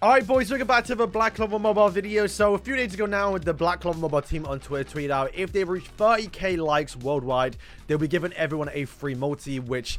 Alright boys, welcome back to the Black Clover Mobile video. So a few days ago now, the Black Clover Mobile team on Twitter tweeted out if they reach 30k likes worldwide, they'll be giving everyone a free multi, which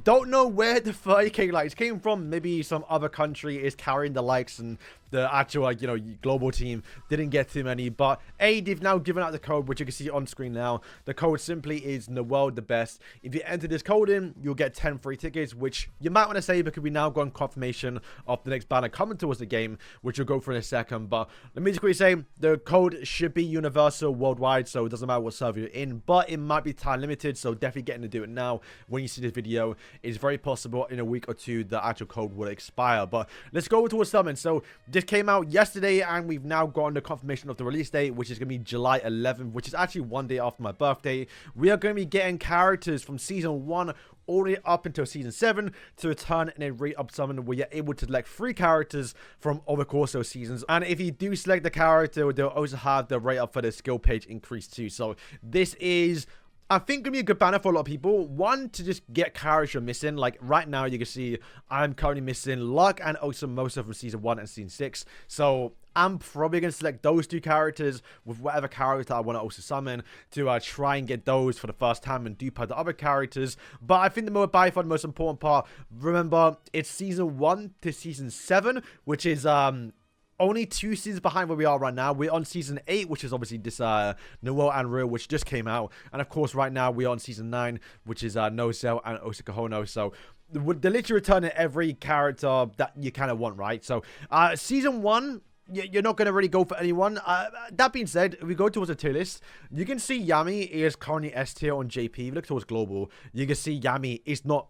don't know where the 30k likes came from. Maybe some other country is carrying the likes and the actual, global team didn't get too many. But they've now given out the code, which you can see on screen now. The code simply is NOELLETHEBEST. If you enter this code in, you'll get 10 free tickets, which you might want to say because we now got confirmation of the next banner coming towards the game, which we'll go through in a second. But let me just quickly say, the code should be universal worldwide, so it doesn't matter what server you're in, but it might be time limited, so definitely getting to do it now. When you see this video, it's very possible in a week or two the actual code will expire. But let's go towards summon. So this came out yesterday, and we've now gotten the confirmation of the release date, which is going to be July 11th, which is actually one day after my birthday. We are going to be getting characters from Season 1 all the way up until Season 7 to return in a rate-up summon where you're able to select 3 characters from over the course of seasons. And if you do select the character, they'll also have the rate-up for the skill page increased too. So this is, I think, gonna be a good banner for a lot of people. One, to just get characters you're missing. Like right now, you can see I'm currently missing Luck and also Mosa from Season 1 and Season 6. So I'm probably going to select those 2 characters with whatever character I want to also summon to try and get those for the first time and dupe out the other characters. But I think the by far the most important part, remember, it's Season 1 to Season 7, which is only 2 seasons behind where we are right now. We're on Season 8, which is obviously this Noelle and Rerun, which just came out. And of course, right now, we're on Season 9, which is NOELLETHEBEST and Osaka Hono. So they're literally returning every character that you kind of want, right? So Season 1, you're not going to really go for anyone. That being said, if we go towards the tier list, you can see Yami is currently S tier on JP. If you look towards global, you can see Yami is not...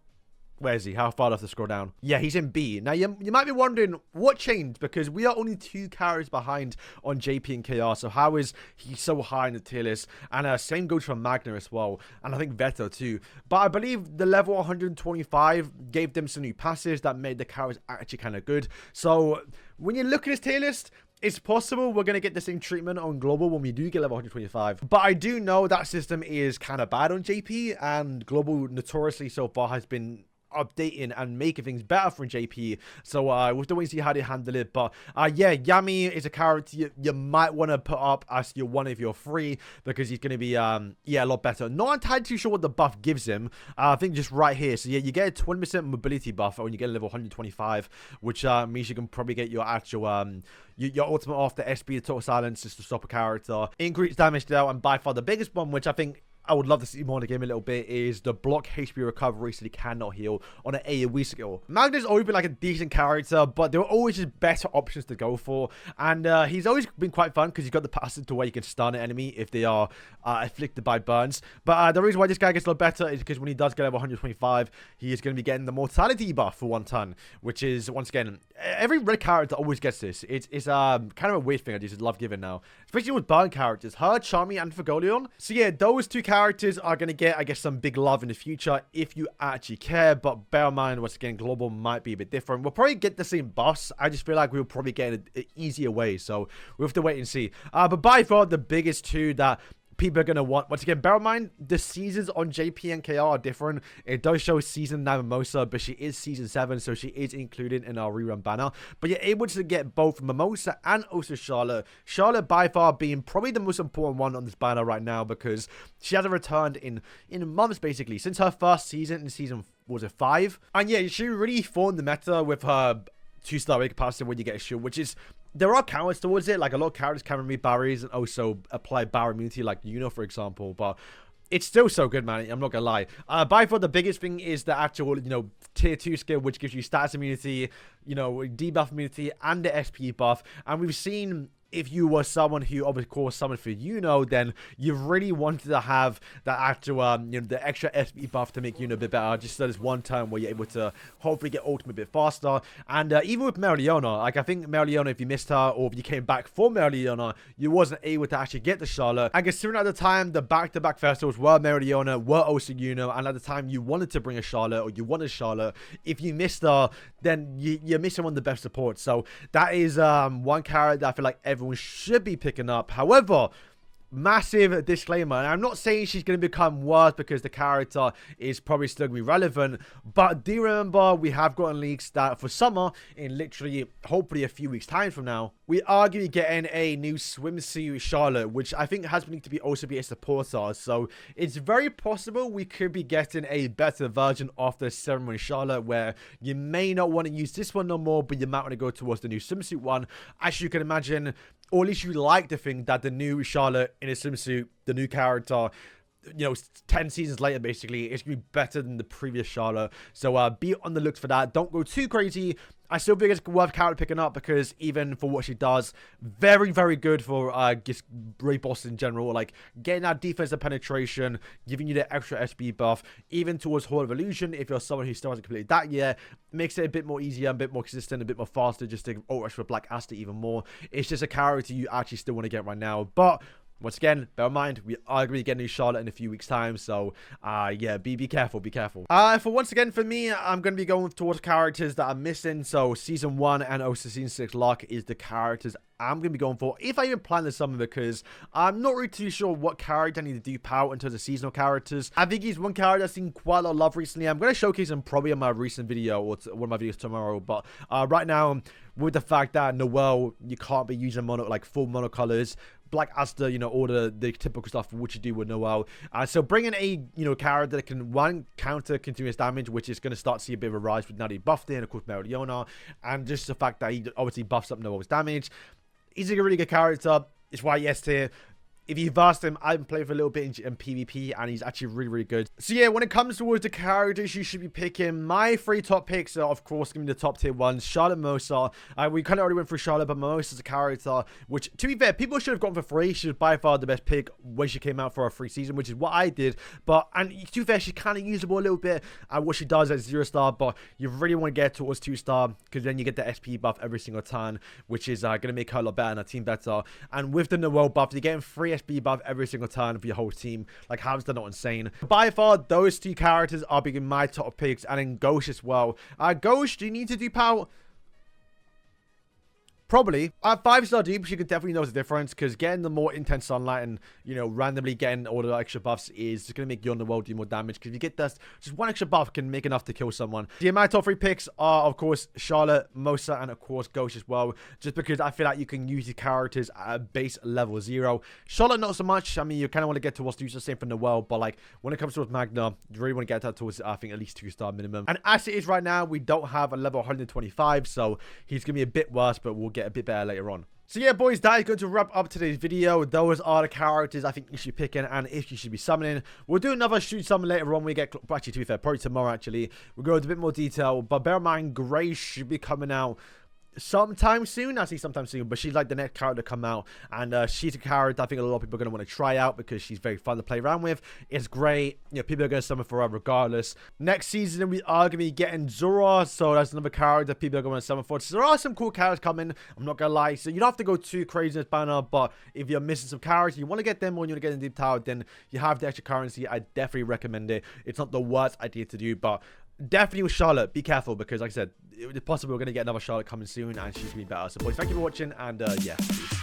Where is he? How far do I have to scroll down? Yeah, he's in B. Now, you might be wondering what changed, because we are only 2 characters behind on JP and KR. So how is he so high in the tier list? And same goes for Magna as well. And I think Veto too. But I believe the level 125 gave them some new passes that made the characters actually kind of good. So when you look at this tier list, it's possible we're going to get the same treatment on global when we do get level 125. But I do know that system is kind of bad on JP, and global notoriously so far has been updating and making things better for JP. So we'll have to wait and see how they handle it. But yeah, Yami is a character you might want to put up as your one if you're free, because he's going to be yeah, a lot better. Not entirely too sure what the buff gives him. I think just right here. So yeah, you get a 20% mobility buff when you get level 125, which means you can probably get your actual your ultimate off the SP, the total silence, just to stop a character. Increased damage dealt, and by far the biggest one, which I think I would love to see more in the game a little bit, is the block HP recovery, so he cannot heal on an AoE skill. Magna's always been like a decent character, but there are always just better options to go for. And he's always been quite fun because he's got the passive to where you can stun an enemy if they are afflicted by burns. But the reason why this guy gets a lot better is because when he does get level 125, he is going to be getting the mortality buff for 1 ton, which is, once again, every red character always gets this. It's kind of a weird thing I just love giving now, especially with burn characters, her, Charmy, and Fagolion. So yeah, those 2 characters are going to get, I guess, some big love in the future if you actually care. But bear in mind, once again, global might be a bit different. We'll probably get the same buffs. I just feel like we'll probably get an easier way, so we'll have to wait and see. But by far the biggest 2 that people are going to want, once again, bear in mind, the seasons on JP and KR are different. It does show Season 9 Mimosa, but she is Season 7, so she is included in our Rerun banner. But you're able to get both Mimosa and also Charlotte. Charlotte by far being probably the most important one on this banner right now, because she hasn't returned in months, basically, since her first season in Season, was it 5? And yeah, she really formed the meta with her 2-star rate capacity when you get a shield, which is... There are counters towards it, like a lot of characters can remove barriers and also apply barrier immunity, like Yuno, for example, but it's still so good, man. I'm not gonna lie. By far the biggest thing is the actual, tier 2 skill, which gives you status immunity, debuff immunity, and the SP buff. And we've seen, if you were someone who, of course, summoned for Yuno, then you really wanted to have that actual, the extra SP buff to make Yuno a bit better. Just so there's 1 turn where you're able to hopefully get ultimate a bit faster. And even with Mereleona, like I think Mereleona, if you missed her or if you came back for Mereleona, you wasn't able to actually get the Charlotte. And considering at the time the back-to-back festivals were Mereleona, were also Yuno, and at the time you wanted to bring a Charlotte or you wanted Charlotte, if you missed her, then you're missing one of the best supports. So that is one character that I feel like everyone should be picking up. However, massive disclaimer, and I'm not saying she's going to become worse because the character is probably still going to be relevant, but do remember we have gotten leaks that for summer, in literally hopefully a few weeks time from now, we are going to be getting a new swimsuit Charlotte, which I think has been to be also be a supporter. So it's very possible we could be getting a better version of the ceremony Charlotte, where you may not want to use this one no more, but you might want to go towards the new swimsuit one. As you can imagine, or at least you like to think that the new Charlotte in a swimsuit, the new character, you know, 10 seasons later, basically, it's going to be better than the previous Charlotte. So be on the look for that. Don't go too crazy. I still think it's worth character picking up because even for what she does, very, very good for just Ray Boss in general. Like, getting that defensive penetration, giving you the extra SP buff, even towards Hall of Illusion, if you're someone who still hasn't completed that yet, makes it a bit more easier, a bit more consistent, a bit more faster, just to rush for Black Aster even more. It's just a character you actually still want to get right now. But once again, bear in mind, we are going to get new Charlotte in a few weeks' time, so, yeah, be careful, be careful. Once again, for me, I'm going to be going towards characters that I'm missing, so Season 1 and also Season 6 Lock is the characters I'm going to be going for, if I even plan this summer, because I'm not really too sure what character I need to dupe out in terms of seasonal characters. I think he's one character I've seen quite a lot of love recently. I'm going to showcase him probably in my recent video, or one of my videos tomorrow, but right now, with the fact that Noelle, you can't be using full monocolors, Black Aster, you know, all the typical stuff which you do with Noelle. So bringing a, you know, character that can, one, counter continuous damage, which is going to start to see a bit of a rise with now that he buffed it, and of course Mereleona, and just the fact that he obviously buffs up Noelle's damage. He's a really good character. It's why yes tier. If you've asked him, I've been playing for a little bit in PvP, and he's actually really, really good. So yeah, when it comes towards the characters you should be picking, my 3 top picks are, of course, going to be the top tier ones. Charlotte, Mimosa. We kind of already went through Charlotte, but Mimosa's a character which, to be fair, people should have gone for free. She was by far the best pick when she came out for a free season, which is what I did. And to be fair, she's kind of usable a little bit at what she does at 0-star, but you really want to get towards 2-star, because then you get the SP buff every single turn, which is going to make her a lot better and her team better. And with the Noelle buff, you're getting free SP buff every single turn for your whole team. Like, how is that not insane? By far, those 2 characters are being my top picks, and then Ghost as well. Ghost, do you need to do power? Probably. At 5-star deep, she could definitely know the difference, because getting the more intense sunlight and, you know, randomly getting all the extra buffs is just going to make you on the world do more damage, because if you get this, just one extra buff can make enough to kill someone. Yeah, my top 3 picks are, of course, Charlotte, Mosa, and of course, Ghost as well, just because I feel like you can use these characters at base level 0. Charlotte, not so much. I mean, you kind of want to get towards the same for Noelle, but like, when it comes towards Magna, you really want to get that towards, I think, at least 2-star minimum. And as it is right now, we don't have a level 125, so he's going to be a bit worse, but we'll get a bit better later on. So yeah, boys, that is going to wrap up today's video. Those are the characters I think you should be picking and if you should be summoning. We'll do another shoot summon later on when we get, actually, to be fair, probably tomorrow, actually. We'll go into a bit more detail, but bear in mind, Grace should be coming out sometime soon. I see sometime soon, but she's like the next character to come out, and she's a character I think a lot of people are going to want to try out because she's very fun to play around with. It's great. You know, people are going to summon for her regardless. Next season we are going to be getting Zora, so that's another character people are going to summon for. So there are some cool characters coming, I'm not gonna lie, so you don't have to go too crazy in this banner, but if you're missing some characters, you want to get them, or you want to get in Deep Tower, then you have the extra currency. I definitely recommend it. It's not the worst idea to do, but definitely with Charlotte, be careful, because like I said, it's possible we're going to get another Charlotte coming soon, and she's going to be better. So boys, thank you for watching, and yeah, peace.